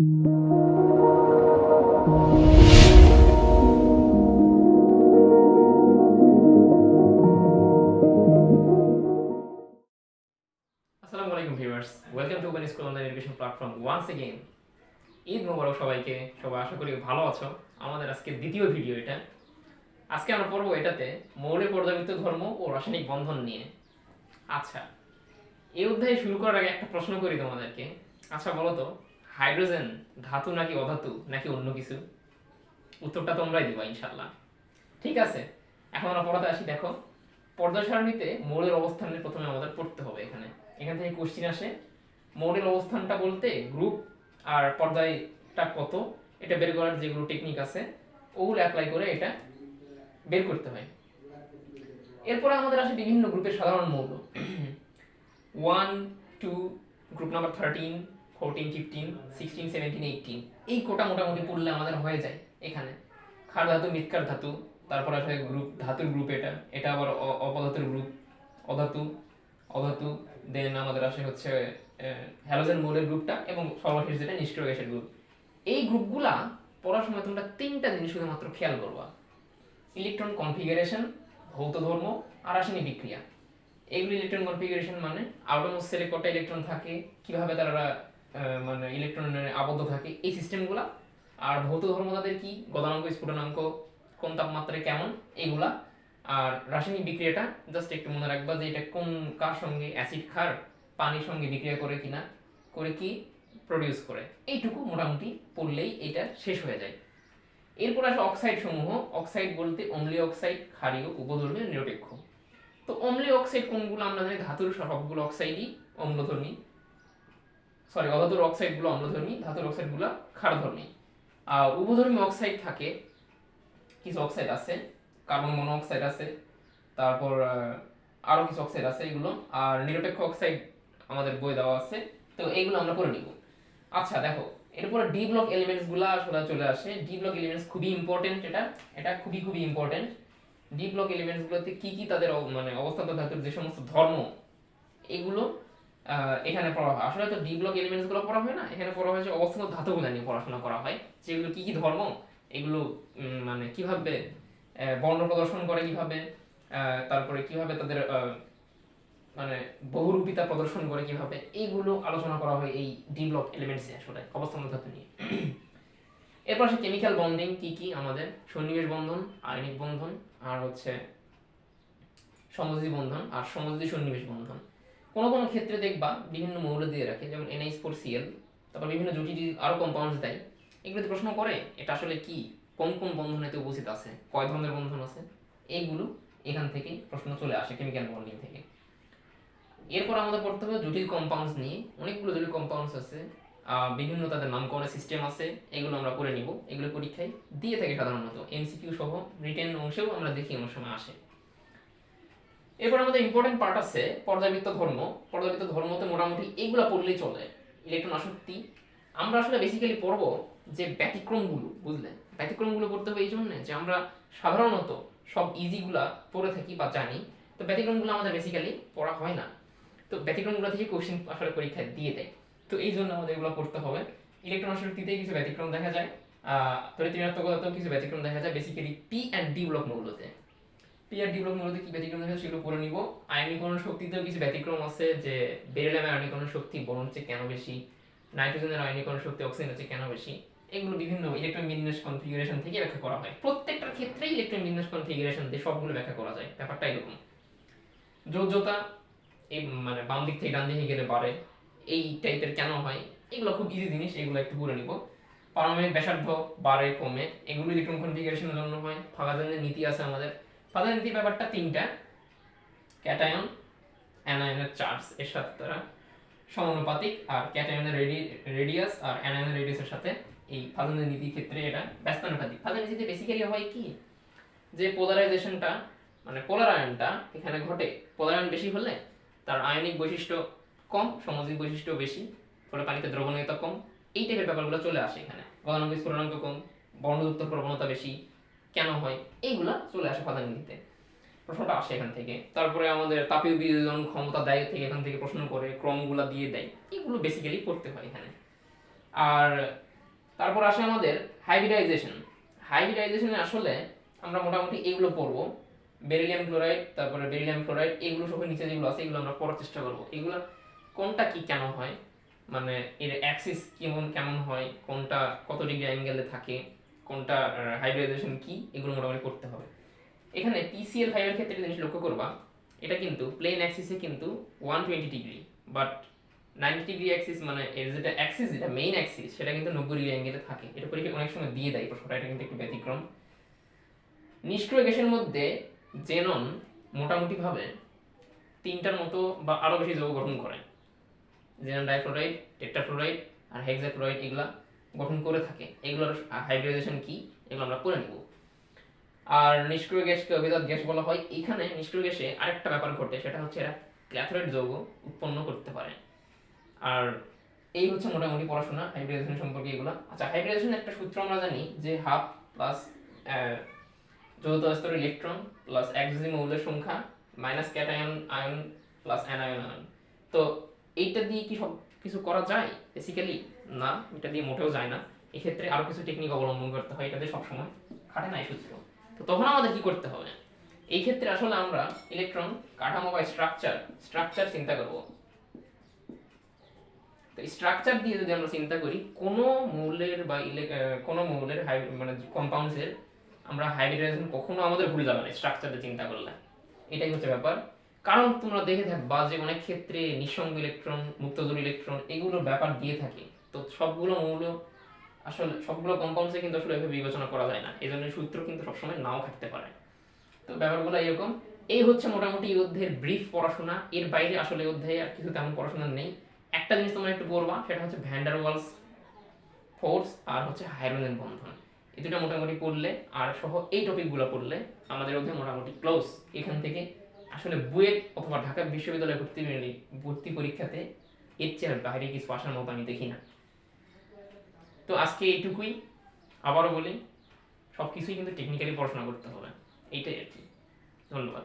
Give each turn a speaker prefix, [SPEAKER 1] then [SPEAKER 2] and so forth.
[SPEAKER 1] আসসালামু আলাইকুম viewers, welcome to open school online education platform once again. Eid মোবারক সবাইকে। সবাই আশা করি ভালো আছো। আমাদের আজকে দ্বিতীয় ভিডিও এটা। আজকে আমরা পড়বো এটাতে মৌলিক পর্যাবৃত্ত ধর্ম ও রাসায়নিক বন্ধন নিয়ে। আচ্ছা, এই অধ্যায় শুরু করার আগে একটা প্রশ্ন করি তোমাদেরকে। আচ্ছা বলো তো, হাইড্রোজেন ধাতু নাকি অধাতু নাকি অন্য কিছু? উত্তরটা তোমরাই দিবা ইনশাল্লাহ। ঠিক আছে, এখন আমরা পড়াতে আসি। দেখো, পর্যায় সারণীতে মৌলের অবস্থানের প্রথমে আমাদের পড়তে হবে। এখান থেকে কোশ্চিন আসে, মৌলের অবস্থানটা বলতে গ্রুপ আর পর্যায়টা কত এটা বের করার যেগুলো টেকনিক আছে ওগুলো অ্যাপ্লাই করে এটা বের করতে হয়। এরপরে আমাদের আসে বিভিন্ন গ্রুপের সাধারণ মৌল 1, 2, গ্রুপ নাম্বার 13, 14, 15, 16, 17, 18, এই কোটা মোটামুটি পড়লে আমাদের হয়ে যায়। এখানে ক্ষার ধাতু, মৃৎকার ধাতু, তারপর আসে গ্রুপ, ধাতুর গ্রুপ, এটা আবার অপধাতুর গ্রুপ, অধাতু, অধাতু, দেন আমাদের আসে হচ্ছে হ্যালোজেন মৌলের গ্রুপটা, এবং সর্বশেষ যেটা নিষ্ক্রিয় গ্যাসের গ্রুপ। এই গ্রুপগুলা পড়ার সময় তোমরা তিনটা জিনিস শুধুমাত্র খেয়াল করবা: ইলেকট্রন কনফিগারেশন, ভৌত ধর্ম আর রাসায়নিক বিক্রিয়া। এইগুলো ইলেকট্রন কনফিগারেশন মানে আউটারমোস্ট সেলে কটা ইলেকট্রন থাকে, কিভাবে তারা মানে ইলেকট্রনের আবদ্ধ থাকে, এই সিস্টেমগুলা। আর ভৌত ধর্ম তাদের কি, গলনাঙ্ক, স্ফুটনাঙ্ক, কোন তাপমাত্রায় কেমন, এইগুলা। আর রাসায়নিক বিক্রিয়াটা জাস্ট একটু মনে রাখবা যে এটা কোন কার সঙ্গে, অ্যাসিড ক্ষার পানির সঙ্গে বিক্রিয়া করে কিনা, করে কি প্রডিউস করে, এইটুকু মোটামুটি পড়লেই এটা শেষ হয়ে যায়। এরপর আসে অক্সাইড সমূহ। অক্সাইড বলতে অম্লীয় অক্সাইড, ক্ষারীয়, উপধর্মী, নিরপেক্ষ। তো অম্লীয় অক্সাইড কোনগুলো আমরা জানি, ধাতুর সবগুলো অক্সাইডই অম্লধর্মী, সরি অধাতুর অক্সাইডগুলো অম্লধর্মী, ধাতুর অক্সাইডগুলো ক্ষারধর্মী। আর উপধর্মী অক্সাইড থাকে, কিছু অক্সাইড আছে, কার্বন মনোঅক্সাইড আছে, তারপর আরো কিছু অক্সাইড আছে এগুলো। আর নিরপেক্ষ অক্সাইড আমাদের বই দেওয়া আছে, তো এইগুলো আমরা করে নিব। আচ্ছা দেখো, এরপরে ডি ব্লক এলিমেন্টস গুলা আসলে চলে আসে। ডি ব্লক এলিমেন্টস খুবই ইম্পর্টেন্ট, এটা খুবই খুবই ইম্পর্টেন্ট। ডি ব্লক এলিমেন্টস গুলোতে কি কি তাদের মানে অবস্থান্ত ধাতুর যে সমস্ত ধর্ম, এগুলো এখানে পড়া হয়। আসলে তো ডি ব্লক এলিমেন্টস গুলো পড়া হয় না, এখানে পড়া হয় যে অবস্থান্ত ধাতুগুলো নিয়ে পড়াশোনা করা হয়, যেগুলো কি কি ধর্ম, এগুলো মানে কিভাবে বর্ণ প্রদর্শন করে, কিভাবে তারপরে কিভাবে তাদের মানে বহুরূপিতা প্রদর্শন করে কিভাবে, এইগুলো আলোচনা করা হয় এই ডি ব্লক এলিমেন্টসে, আসলে অবস্থান্ত ধাতু নিয়ে। এরপর আসে কেমিক্যাল বন্ডিং, কি কি আমাদের সন্নিবেশ বন্ধন, আয়নিক বন্ধন, আর হচ্ছে সমযোজী বন্ধন, আর সমযোজী সন্নিবেশ বন্ধন। কোনো কোনো ক্ষেত্রে দেখবা বিভিন্ন মৌল দিয়ে রাখে, যেমন NH4Cl, তারপর বিভিন্ন জটিল আরো কম্পাউন্ডস দেয়। এগুলোতে প্রশ্ন করে এটা আসলে কি, কোন কোন বন্ধনেতে উপস্থিত আছে, কয় ধরনের বন্ধন আছে, এইগুলো এখান থেকে প্রশ্ন চলে আসে কেমিক্যাল বন্ডিং থেকে। এরপর আমাদের পড়তে হবে জটিল কম্পাউন্ডস নিয়ে। অনেকগুলো জটিল কম্পাউন্ডস আছে, বিভিন্ন তাদের নামকরণের সিস্টেম আছে, এগুলো আমরা করে নিব। এগুলো পরীক্ষায় দিয়ে থাকে সাধারণত, MCQ সহ রিটেন অংশেও আমরা দেখি অনেক সময় আসে। এরপর আমাদের ইম্পর্টেন্ট পার্ট আছে পর্যাবৃত্ত ধর্ম। পর্যাবৃত্ত ধর্মতে মোটামুটি এগুলো পড়লেই চলে। ইলেকট্রন আসক্তি আমরা আসলে বেসিক্যালি পড়বো যে ব্যতিক্রমগুলো, বুঝলে? ব্যতিক্রমগুলো পড়তে হবে এই জন্য যে আমরা সাধারণত সব ইজিগুলা পড়ে থাকি বা জানি, তো ব্যতিক্রমগুলো আমাদের বেসিক্যালি পড়া হয় না। তো ব্যতিক্রমগুলো থেকে কোশ্চেন আসলে পরীক্ষায় দিয়ে দেয়, তো এই জন্য আমাদের এগুলো পড়তে হবে। ইলেকট্রন আসক্তিতে কিছু ব্যতিক্রম দেখা যায়, তড়িৎ ঋণাত্মকতাতেও কিছু ব্যতিক্রম দেখা যায়, basically P and D block মৌলতে। পি আর ডি ব্লক মৌলতে কি ব্যতিক্রম দেখা যায় সেগুলো পড়ে নিব। আয়নীকরণ শক্তিতেও কিছু ব্যতিক্রম আছে, যে বেরিলিয়ামের আয়নীকরণ শক্তি বোরন চেয়ে কেন বেশি, নাইট্রোজেনের আয়নীকরণ শক্তি অক্সিজেনের চেয়ে কেন বেশি, এগুলো বিভিন্ন ইলেকট্রন বিন্যাস কনফিগারেশন থেকে ব্যাখ্যা করা হয়। প্রত্যেকটার ক্ষেত্রেই ইলেকট্রন বিন্যাস কনফিগারেশন দিয়ে সবগুলো ব্যাখ্যা করা যায়, ব্যাপারটা এরকম। যোজ্যতা, এই মানে বাম দিক থেকে ডান দিকে গেলে বাড়ে, এই টাইপের কেন হয়, এগুলো খুব ইজি জিনিস, এগুলো একটু পড়ে নিব। পারমাণবিক ব্যাসার্ধ বাড়ে কমে, এগুলো ইলেকট্রন কনফিগারেশনের জন্য হয়। ফাজানের নীতি আছে আমাদের। ফাজানের নীতি ব্যাপারটা তিনটা: ক্যাটায়ন অ্যানায়নের চার্জ এর সাথে তারা সমানুপাতিক, আর ক্যাটায়নের রেডিয়াস আর অ্যানায়নের রেডিয়াসের সাথে এই ফাজানের নীতির ক্ষেত্রে এটা ব্যস্তানুপাতিক। ফাজানের নীতিতে বেসিক্যালি হয় কি, যে পোলারাইজেশনটা মানে পোলার আয়নটা এখানে ঘটে, পোলার আয়ন বেশি হলে তার আয়নিক বৈশিষ্ট্য কম, সমযোজী বৈশিষ্ট্য বেশি, ফলে পানিতে দ্রবণীয়তা কম, এই টাইপের ব্যাপারগুলো চলে আসে এখানে। গলনাঙ্ক, স্ফুটনাঙ্ক কম, বর্ণযুক্ত প্রবণতা বেশি, কেন হয়, এইগুলা চলে আসে ফাজান নীতিতে, প্রশ্নটা আসে এখান থেকে। তারপরে আমাদের তাপীয় বিয়োজন ক্ষমতা দেয় থেকে এখান থেকে প্রশ্ন করে, ক্রমগুলা দিয়ে দেয়, এগুলো বেসিক্যালি পড়তে হয় এখানে। আর তারপর আসে আমাদের হাইব্রিডাইজেশন। হাইব্রিডাইজেশনে আসলে আমরা মোটামুটি এগুলো পড়বো, বেরিলিয়াম ক্লোরাইড, তারপরে বেরিলিয়াম ক্লোরাইড, এগুলো সহ নিচে যেগুলো আছে এগুলো আমরা পড়ার চেষ্টা করবো। এগুলো কোনটা কি কেন হয়, মানে এর অ্যাক্সিস কেমন কেমন হয়, কোনটা কত ডিগ্রি অ্যাঙ্গেলে থাকে, কোনটা হাইব্রিডাইজেশন কি, এগুলো মোটামুটি করতে হবে। এখানে PCl5 এর ক্ষেত্রে একটা জিনিস লক্ষ্য করবা, এটা কিন্তু প্লেন অ্যাক্সিসে কিন্তু 120 ডিগ্রি, বাট 90 ডিগ্রি অ্যাক্সিস মানে এর যেটা অ্যাক্সিস, যেটা মেইন অ্যাক্সিস, সেটা কিন্তু 90 ডিগ্রি অ্যাঙ্গেলে থাকে। এটা পরীক্ষা অনেক সময় দিয়ে দেয় প্রশ্নটা, এটা কিন্তু একটু ব্যতিক্রম। নিষ্ক্রিয় গ্যাসের মধ্যে জেনন মোটামুটি ভাবে তিনটার মতো বা আরো বেশি যৌগ গঠন করে, জেনন ডাইফ্লোরাইড, টেট্রাফ্লোরাইড আর হেক্সাফ্লোরাইড এগুলা গঠন করে থাকে। এগুলোর হাইব্রিডাইজেশন কি এগুলো আমরা পড়ে নিব। আর নিষ্ক্রিয় গ্যাসকে অভিজাত গ্যাস বলা হয়। এখানে নিষ্ক্রিয় গ্যাসে আরেকটা ব্যাপার ঘটে, সেটা হচ্ছে এরা ক্যাথোরাইড যৌগ উৎপন্ন করতে পারে। আর এই হচ্ছে মোটামুটি পড়াশোনা হাইব্রিডাইজেশন সম্পর্কে এগুলো। আচ্ছা, হাইব্রিডাইজেশন একটা সূত্র আমরা জানি যে হাফ প্লাস যৌথ স্তরের ইলেকট্রন প্লাস এক্সি মৌলের সংখ্যা minus cation ion plus anion ion. তো এইটা দিয়ে কি সব কিছু করা যায় বেসিক্যালি? না, এটা দিয়ে মোটেও যায় না। এক্ষেত্রে আরো কিছু টেকনিক অবলম্বন করতে হয়, এটা দিয়ে সবসময় খাটে না এই সূত্র। তো তখন আমাদের কি করতে হবে? এই ক্ষেত্রে আসলে আমরা ইলেকট্রন কাঠামো বা স্ট্রাকচার চিন্তা করব। তো স্ট্রাকচার দিয়ে যদি আমরা চিন্তা করি, কোনো মৌলের বা কোনো মৌলের মানে কম্পাউন্ডসের আমরা হাইব্রিডাইজেশন কখনো আমাদের ভুল যাবে না স্ট্রাকচার দিয়ে চিন্তা করলে। এটাই হচ্ছে ব্যাপার। কারণ তোমরা দেখে থাকবা যে অনেক ক্ষেত্রে নিঃসঙ্গ ইলেকট্রন, মুক্তজোড় ইলেকট্রন এগুলোর ব্যাপার দিয়ে থাকে। তো সবগুলো মৌল আসলে সবগুলো কম্পাউন্ডসে কিন্তু আসলে এভাবে বিবেচনা করা যায় না, এই জন্য সূত্র কিন্তু সবসময় নাও থাকতে পারে। তো ব্যাপারগুলো এরকম। এই হচ্ছে মোটামুটি এই অধ্যায়ের ব্রিফ পড়াশোনা। এর বাইরে আসলে অধ্যায়ে আর কিছু তেমন পড়াশোনা নেই। একটা জিনিস তোমরা একটু পড়বা, সেটা হচ্ছে ভ্যান্ডার ওয়ালস ফোর্স আর হচ্ছে হাইড্রোজেন বন্ধন। এই দুটো মোটামুটি পড়লে আর সহ এই টপিকগুলো পড়লে আমাদের অধ্যায় মোটামুটি ক্লোজ। এখান থেকে আসলে বুয়েট অথবা ঢাকা বিশ্ববিদ্যালয়ে ভর্তি পরীক্ষাতে এর চেয়ে বাইরে কিছু আসার মতো আমি দেখি না। তো আজকে এইটুকুই। আবারও বলি, সব কিছুই কিন্তু টেকনিক্যালি পড়াশোনা করতে হবে, এইটাই আর কি। ধন্যবাদ।